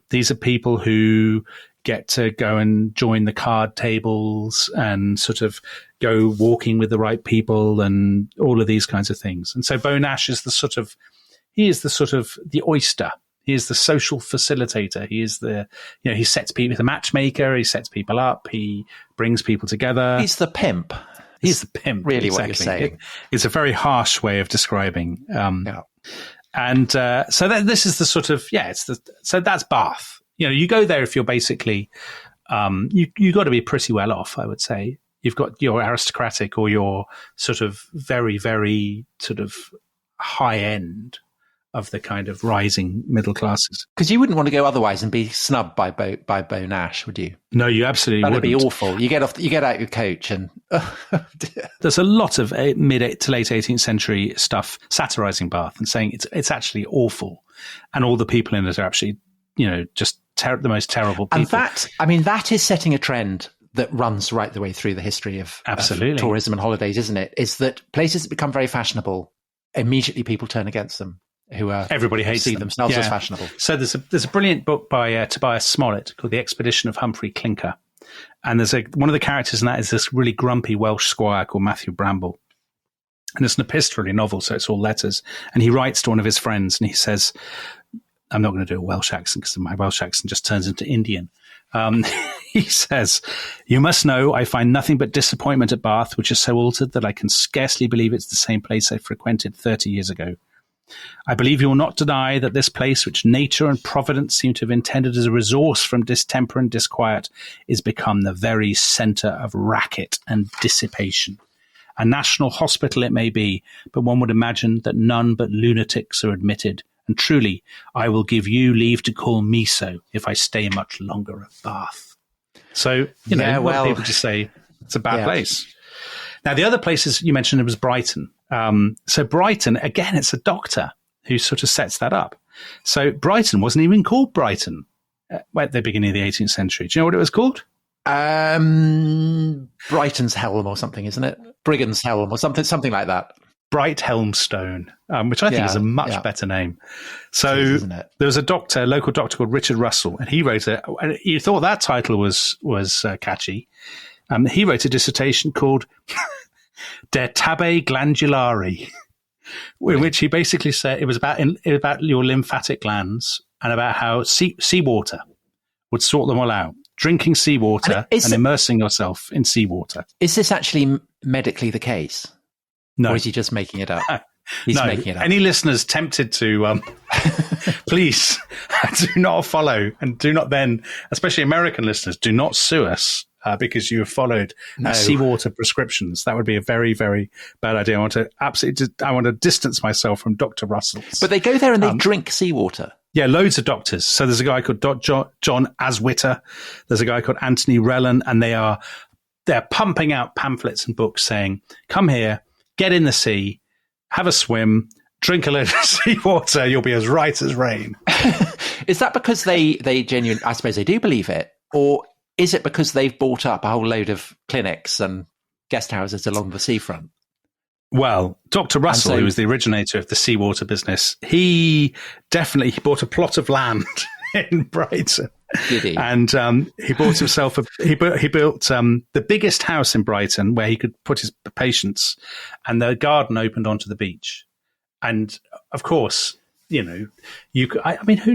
Speaker 3: These are people who get to go and join the card tables and sort of go walking with the right people and all of these kinds of things. And so Beau Nash is the oyster. He is the social facilitator. He is he sets people, he's a matchmaker. He sets people up. He brings people together.
Speaker 2: He's the pimp.
Speaker 3: He's the pimp.
Speaker 2: Really,
Speaker 3: exactly.
Speaker 2: What you're saying.
Speaker 3: It's a very harsh way of describing And so this is the sort of, so that's Bath. You go there if you're basically, you got to be pretty well off, I would say. You've got your aristocratic or your sort of very, very sort of high end of the kind of rising middle classes.
Speaker 2: Because you wouldn't want to go otherwise and be snubbed by Bo Nash, would you?
Speaker 3: No, you absolutely wouldn't.
Speaker 2: That'd be awful. You get out your coach and...
Speaker 3: There's a lot of mid to late 18th century stuff satirizing Bath and saying it's actually awful. And all the people in it are actually, just the most terrible people.
Speaker 2: And that is setting a trend that runs right the way through the history of tourism and holidays, isn't it? Is that places that become very fashionable, immediately people turn against them.
Speaker 3: Everybody hates them.
Speaker 2: themselves as fashionable.
Speaker 3: So there's a brilliant book by Tobias Smollett called The Expedition of Humphrey Clinker. And there's one of the characters in that is this really grumpy Welsh squire called Matthew Bramble. And it's an epistolary novel, so it's all letters. And he writes to one of his friends and he says, I'm not going to do a Welsh accent because my Welsh accent just turns into Indian. He says, you must know I find nothing but disappointment at Bath, which is so altered that I can scarcely believe it's the same place I frequented 30 years ago. I believe you will not deny that this place, which nature and providence seem to have intended as a resource from distemper and disquiet, is become the very centre of racket and dissipation. A national hospital it may be, but one would imagine that none but lunatics are admitted. And truly, I will give you leave to call me so if I stay much longer at Bath. So, people just say it's a bad place. Now, the other places you mentioned, it was Brighton. So Brighton, again, it's a doctor who sort of sets that up. So Brighton wasn't even called Brighton at the beginning of the 18th century. Do you know what it was called?
Speaker 2: Brighton's Helm or something, isn't it? Brigand's Helm or something like that.
Speaker 3: Brighthelmstone, which I think is a much better name. So there was a local doctor called Richard Russell, and he wrote and you thought that title was catchy. He wrote a dissertation called Der Tabe Glandulari, in which he basically said it was about your lymphatic glands and about how seawater would sort them all out. Drinking seawater and immersing yourself in seawater.
Speaker 2: Is this actually medically the case?
Speaker 3: No.
Speaker 2: Or is he just making it up? He's making it up.
Speaker 3: Any listeners tempted to, please do not follow and do not then, especially American listeners, do not sue us because you have followed seawater prescriptions. That would be a very, very bad idea. I want to distance myself from Dr. Russell.
Speaker 2: But they go there and they drink seawater.
Speaker 3: Yeah, loads of doctors. So there's a guy called John Aswitter. There's a guy called Anthony Rellan, and they're pumping out pamphlets and books saying, come here, get in the sea, have a swim, drink a load of seawater, you'll be as right as rain.
Speaker 2: Is that because they genuinely, I suppose they do believe it, or is it because they've bought up a whole load of clinics and guest houses along the seafront?
Speaker 3: Well, Dr. Russell, who was the originator of the seawater business, he bought a plot of land in Brighton.
Speaker 2: Did he?
Speaker 3: And he bought himself he built the biggest house in Brighton where he could put his patients, and the garden opened onto the beach. And of course, who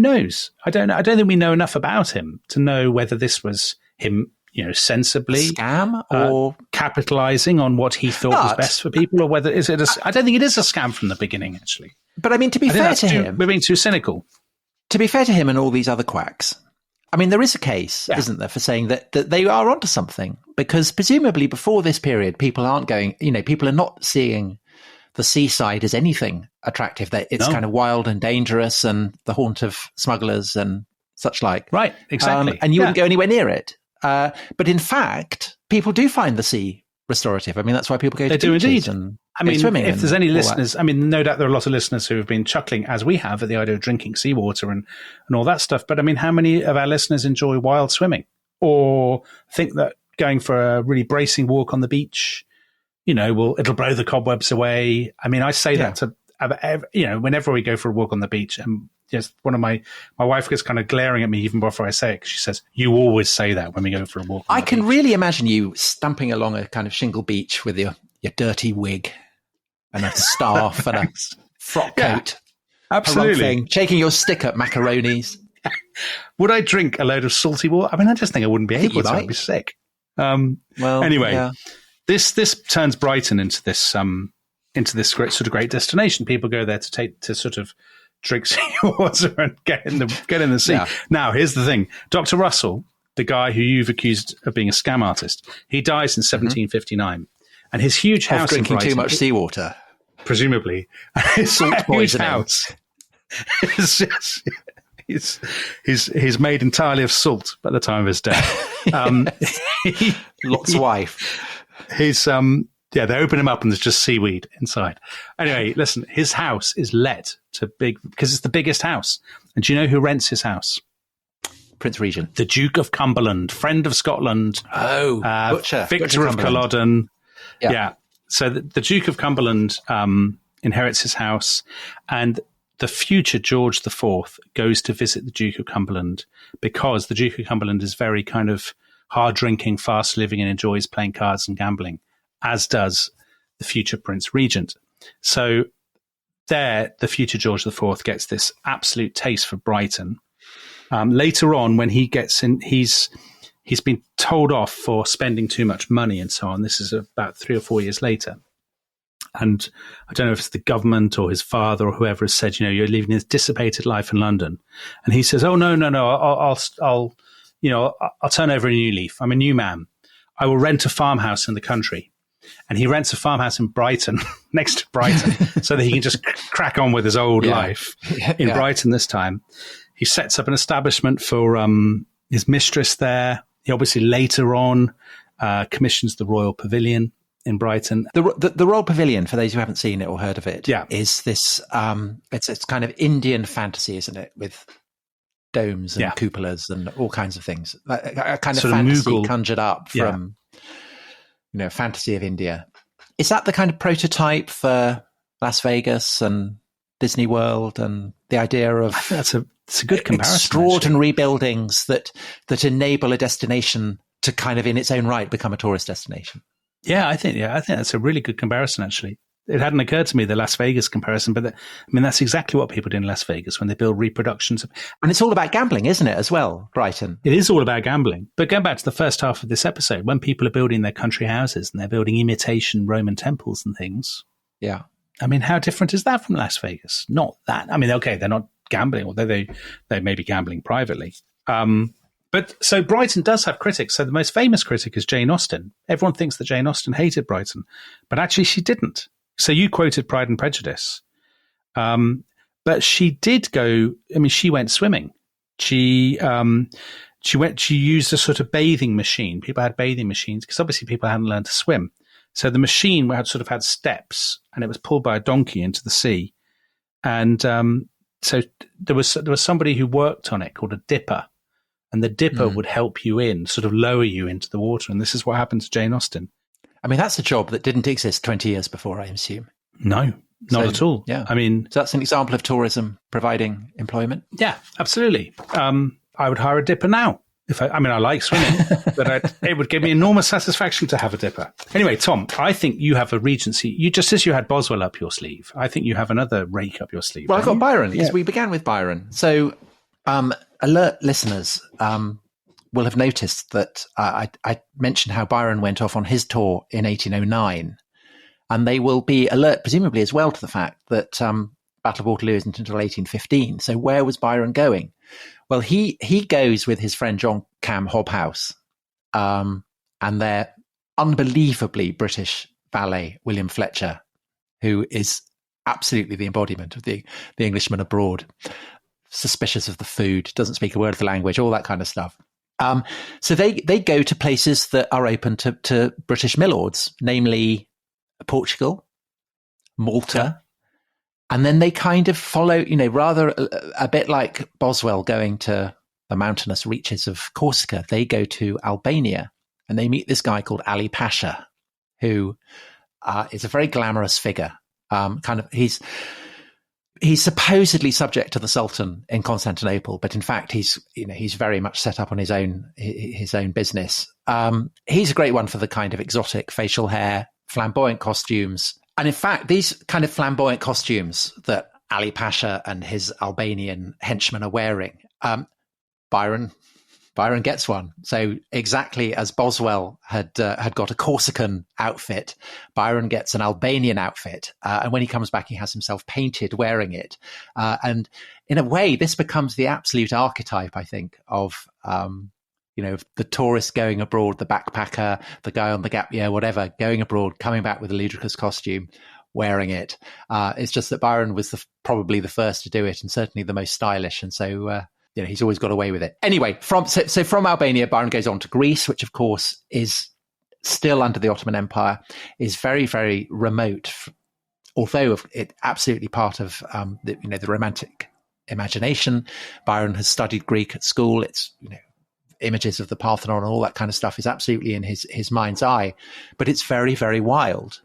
Speaker 3: knows? I don't know. I don't think we know enough about him to know whether this was him, sensibly
Speaker 2: scam or
Speaker 3: capitalizing on what he thought was best for people, or whether I don't think it is a scam from the beginning, actually.
Speaker 2: But I mean, to be fair to him,
Speaker 3: we're being too cynical.
Speaker 2: To be fair to him and all these other quacks, I mean, there is a case, isn't there, for saying that they are onto something, because presumably before this period, people aren't going, people are not seeing the seaside as anything attractive. That it's kind of wild and dangerous and the haunt of smugglers and such like.
Speaker 3: Right, exactly.
Speaker 2: And you wouldn't go anywhere near it. But in fact, people do find the sea restorative. I mean, that's why people go to beaches and swimming.
Speaker 3: If there's any listeners, no doubt there are a lot of listeners who have been chuckling, as we have, at the idea of drinking seawater and all that stuff. But I mean, how many of our listeners enjoy wild swimming or think that going for a really bracing walk on the beach, it'll blow the cobwebs away? I mean, I say that to, whenever we go for a walk on the beach, and yes, one of my wife gets kind of glaring at me even before I say it, 'cause she says, you always say that when we go for a walk on the beach.
Speaker 2: I can really imagine you stumping along a kind of shingle beach with your dirty wig and a staff and a frock coat.
Speaker 3: Absolutely.
Speaker 2: Shaking your stick at macaronis.
Speaker 3: Would I drink a load of salty water? I mean, I just think I wouldn't be able to. I'd be sick. Anyway, this turns Brighton into this into this great destination. People go there to sort of drink seawater and get in the sea. Yeah. Now, here's the thing. Dr. Russell, the guy who you've accused of being a scam artist, he dies in 1759. And his huge house
Speaker 2: drinking
Speaker 3: in Brighton,
Speaker 2: too much seawater.
Speaker 3: Presumably. His
Speaker 2: salt
Speaker 3: huge
Speaker 2: poisoning.
Speaker 3: House he's made entirely of salt by the time of his death.
Speaker 2: Lot's wife.
Speaker 3: They open him up and there's just seaweed inside. Anyway, listen, his house is let to because it's the biggest house. And do you know who rents his house?
Speaker 2: Prince Regent.
Speaker 3: The Duke of Cumberland, friend of Scotland.
Speaker 2: Oh,
Speaker 3: Victor of Culloden. Yeah. So the Duke of Cumberland inherits his house, and the future George IV goes to visit the Duke of Cumberland because the Duke of Cumberland is very kind of hard-drinking, fast-living, and enjoys playing cards and gambling, as does the future Prince Regent. So there, the future George IV gets this absolute taste for Brighton. Later on, when he gets in, he's been told off for spending too much money and so on. This is about 3 or 4 years later. And I don't know if it's the government or his father or whoever has said, you're living this dissipated life in London. And he says, oh, no, I'll turn over a new leaf. I'm a new man. I will rent a farmhouse in the country. And he rents a farmhouse in Brighton, next to Brighton, so that he can just crack on with his old life in Brighton this time. He sets up an establishment for his mistress there. He obviously later on commissions the Royal Pavilion in Brighton.
Speaker 2: The Royal Pavilion, for those who haven't seen it or heard of it, is this, it's kind of Indian fantasy, isn't it? With domes and cupolas and all kinds of things. A kind of fantasy Mughal, conjured up from, fantasy of India. Is that the kind of prototype for Las Vegas and Disney World and the idea of
Speaker 3: it's a good comparison,
Speaker 2: extraordinary buildings that enable a destination to kind of in its own right become a tourist destination?
Speaker 3: I think that's a really good comparison, actually. It hadn't occurred to me, the Las Vegas comparison, but that's exactly what people do in Las Vegas when they build reproductions.
Speaker 2: And it's all about gambling, isn't it, as well, Brighton?
Speaker 3: It is all about gambling. But going back to the first half of this episode, when people are building their country houses and they're building imitation Roman temples and things.
Speaker 2: Yeah.
Speaker 3: How different is that from Las Vegas? Not that. Okay, they're not gambling, although they may be gambling privately. But so Brighton does have critics. So the most famous critic is Jane Austen. Everyone thinks that Jane Austen hated Brighton, but actually she didn't. So you quoted Pride and Prejudice. But she did go, she went swimming. She used a sort of bathing machine. People had bathing machines because obviously people hadn't learned to swim. So the machine had steps and it was pulled by a donkey into the sea. And so there was somebody who worked on it called a dipper. And the dipper would help you sort of lower you into the water. And this is what happened to Jane Austen.
Speaker 2: That's a job that didn't exist 20 years before, I assume.
Speaker 3: No, not at all.
Speaker 2: Yeah. So that's an example of tourism providing employment?
Speaker 3: Yeah, absolutely. I would hire a dipper now. I like swimming, but it would give me enormous satisfaction to have a dipper. Anyway, Tom, I think you have a Regency. Just as you had Boswell up your sleeve, I think you have another rake up your sleeve.
Speaker 2: Well, I've got Byron, because we began with Byron. So alert listeners will have noticed that I mentioned how Byron went off on his tour in 1809, and they will be alert, presumably as well, to the fact that Battle of Waterloo isn't until 1815. So where was Byron going? Well, he goes with his friend John Cam Hobhouse and their unbelievably British valet, William Fletcher, who is absolutely the embodiment of the Englishman abroad, suspicious of the food, doesn't speak a word of the language, all that kind of stuff. So they go to places that are open to British milords, namely Portugal, Malta, and then they kind of follow, rather a bit like Boswell going to the mountainous reaches of Corsica. They go to Albania and they meet this guy called Ali Pasha, who is a very glamorous figure. He's supposedly subject to the Sultan in Constantinople, but in fact, he's very much set up on his own business. He's a great one for the kind of exotic facial hair, flamboyant costumes. And in fact, these kind of flamboyant costumes that Ali Pasha and his Albanian henchmen are wearing, Byron, Byron gets one. So exactly as Boswell had got a Corsican outfit, Byron gets an Albanian outfit. And when he comes back, he has himself painted wearing it. And in a way, this becomes the absolute archetype, I think, of, the tourist going abroad, the backpacker, the guy on the gap year, whatever, going abroad, coming back with a ludicrous costume, wearing it. It's just that Byron was probably the first to do it, and certainly the most stylish. And so, he's always got away with it. Anyway, from Albania, Byron goes on to Greece, which of course is still under the Ottoman Empire, is very, very remote, although it absolutely part of the Romantic imagination. Byron has studied Greek at school. It's images of the Parthenon and all that kind of stuff is absolutely in his mind's eye, but it's very, very wild.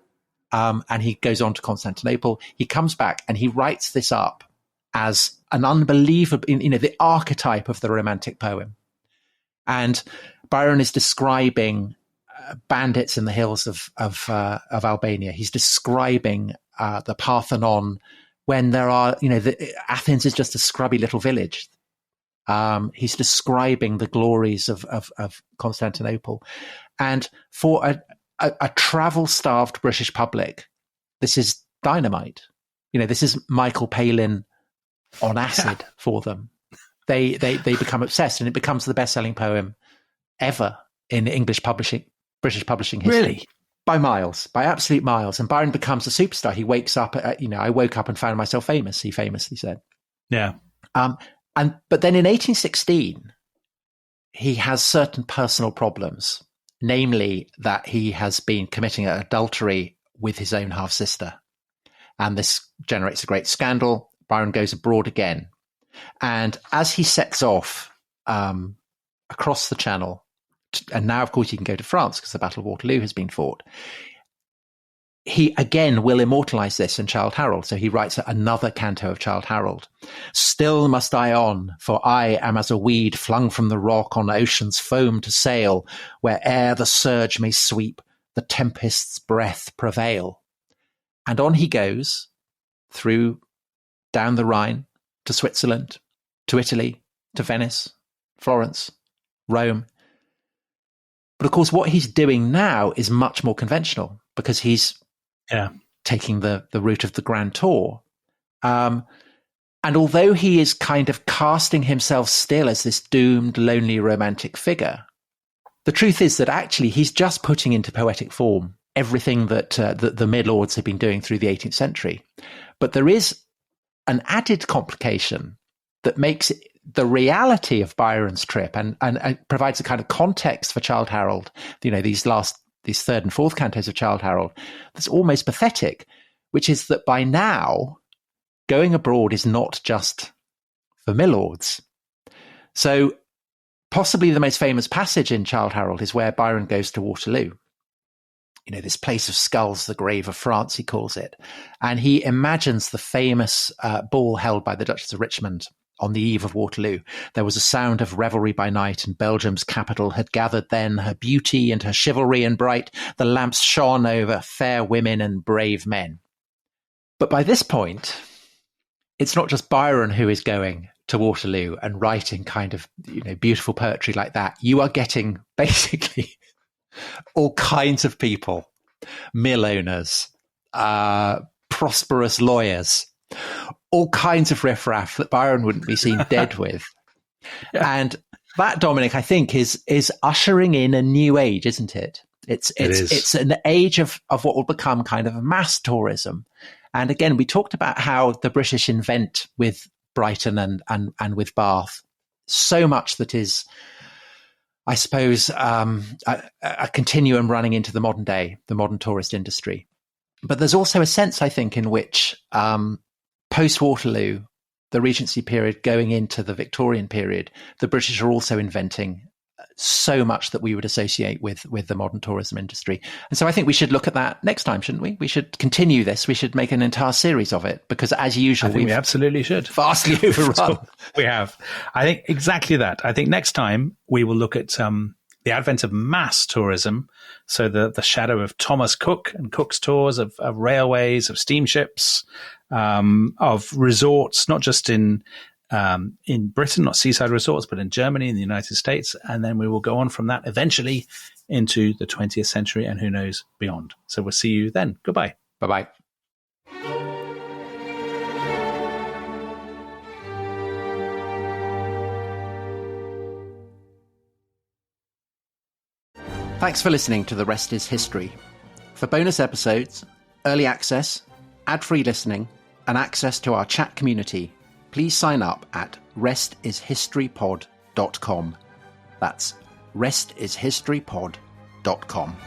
Speaker 2: And he goes on to Constantinople. He comes back and he writes this up as an unbelievable, the archetype of the Romantic poem. And Byron is describing bandits in the hills of Albania. He's describing the Parthenon when there are, Athens is just a scrubby little village. He's describing the glories of Constantinople. And for a travel-starved British public, this is dynamite. This is Michael Palin on acid for them. They become obsessed, and it becomes the best-selling poem ever in British publishing history.
Speaker 3: Really?
Speaker 2: By miles, by absolute miles. And Byron becomes a superstar. He wakes up, I woke up and found myself famous, he famously said.
Speaker 3: Yeah.
Speaker 2: But then in 1816, he has certain personal problems, namely that he has been committing adultery with his own half-sister. And this generates a great scandal. Byron goes abroad again. And as he sets off across the Channel, and now, of course, he can go to France because the Battle of Waterloo has been fought, he again will immortalize this in Childe Harold. So he writes another canto of Childe Harold. Still must I on, for I am as a weed flung from the rock on ocean's foam to sail, where'er the surge may sweep, the tempest's breath prevail. And on he goes down the Rhine to Switzerland, to Italy, to Venice, Florence, Rome. But of course, what he's doing now is much more conventional because he's taking the route of the Grand Tour. And although he is kind of casting himself still as this doomed, lonely, romantic figure, the truth is that actually he's just putting into poetic form everything that the mid-lords have been doing through the 18th century. But there is an added complication that makes the reality of Byron's trip and provides a kind of context for Childe Harold, these third and fourth cantos of Childe Harold, that's almost pathetic, which is that by now, going abroad is not just for milords. So possibly the most famous passage in Childe Harold is where Byron goes to Waterloo. This place of skulls, the grave of France, he calls it. And he imagines the famous ball held by the Duchess of Richmond on the eve of Waterloo. There was a sound of revelry by night, and Belgium's capital had gathered then her beauty and her chivalry and bright. The lamps shone over fair women and brave men. But by this point, it's not just Byron who is going to Waterloo and writing kind of, beautiful poetry like that. You are getting basically all kinds of people, mill owners, prosperous lawyers, all kinds of riffraff that Byron wouldn't be seen dead with. And that, Dominic, I think is ushering in a new age, isn't it? It's an age of what will become kind of a mass tourism. And again, we talked about how the British invent with Brighton and with Bath so much that is, I suppose, a continuum running into the modern day, the modern tourist industry. But there's also a sense, I think, in which post-Waterloo, the Regency period going into the Victorian period, the British are also inventing so much that we would associate with the modern tourism industry. And so I think we should look at that next time, shouldn't we? We should continue this. We should make an entire series of it because, as usual,
Speaker 3: we absolutely should.
Speaker 2: Vastly overrun.
Speaker 3: We have. I think exactly that. I think next time we will look at the advent of mass tourism. So the shadow of Thomas Cook and Cook's tours of railways, of steamships, of resorts, not just in in Britain, not seaside resorts, but in Germany, in the United States. And then we will go on from that eventually into the 20th century and who knows beyond. So we'll see you then. Goodbye.
Speaker 2: Bye-bye. Thanks for listening to The Rest is History. For bonus episodes, early access, ad-free listening, and access to our chat community, please sign up at restishistorypod.com. That's restishistorypod.com.